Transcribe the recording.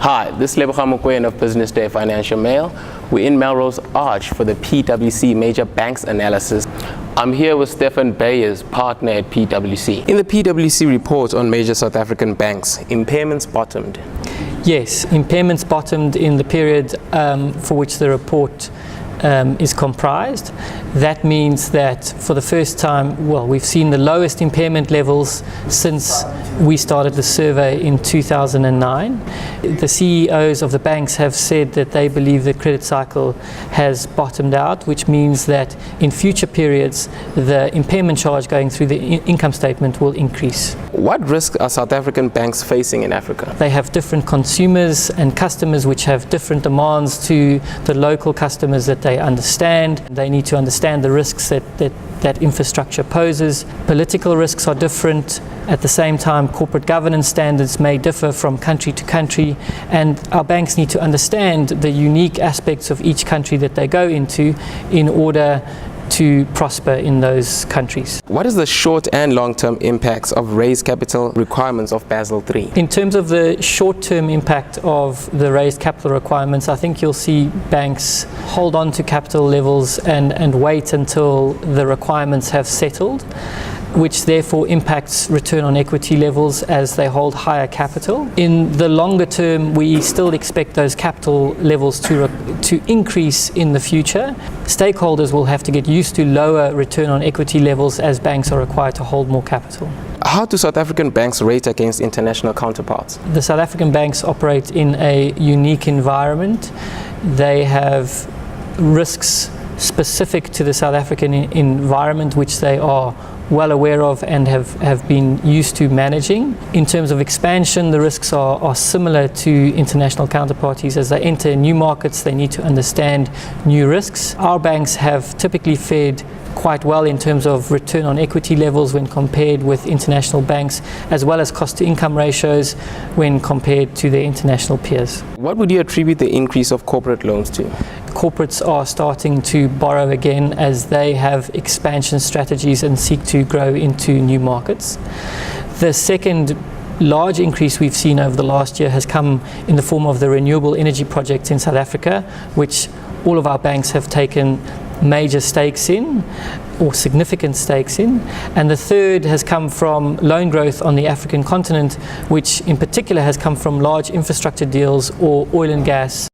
Hi, this is Lebogang Mokoena of Business Day Financial Mail. We're in Melrose Arch for the PwC Major Banks Analysis. I'm here with Stefan Beyers, partner at PwC. In the PwC report on major South African banks, impairments bottomed. Yes, impairments bottomed in the period for which the report is comprised. That means that for the first time, we've seen the lowest impairment levels since we started the survey in 2009. The CEOs of the banks have said that they believe the credit cycle has bottomed out, which means that in future periods, the impairment charge going through the income statement will increase. What risks are South African banks facing in Africa? They have different consumers and customers which have different demands to the local customers that they understand. They need to understand the risks that infrastructure poses. Political risks are different. At the same time, corporate governance standards may differ from country to country, and our banks need to understand the unique aspects of each country that they go into in order to prosper in those countries. What is the short and long-term impacts of raised capital requirements of Basel III? In terms of the short-term impact of the raised capital requirements, I think you'll see banks hold on to capital levels and wait until the requirements have settled, which therefore impacts return on equity levels as they hold higher capital. In the longer term, we still expect those capital levels to increase in the future. Stakeholders will have to get used to lower return on equity levels as banks are required to hold more capital. How do South African banks rate against international counterparts? The South African banks operate in a unique environment. They have risks specific to the South African environment, which they are well aware of and have been used to managing. In terms of expansion, the risks are similar to international counterparties. As they enter new markets, they need to understand new risks. Our banks have typically fared quite well in terms of return on equity levels when compared with international banks, as well as cost to income ratios when compared to their international peers. What would you attribute the increase of corporate loans to? Corporates are starting to borrow again as they have expansion strategies and seek to grow into new markets. The second large increase we've seen over the last year has come in the form of the renewable energy projects in South Africa, which all of our banks have taken major stakes in, or significant stakes in. And the third has come from loan growth on the African continent, which in particular has come from large infrastructure deals or oil and gas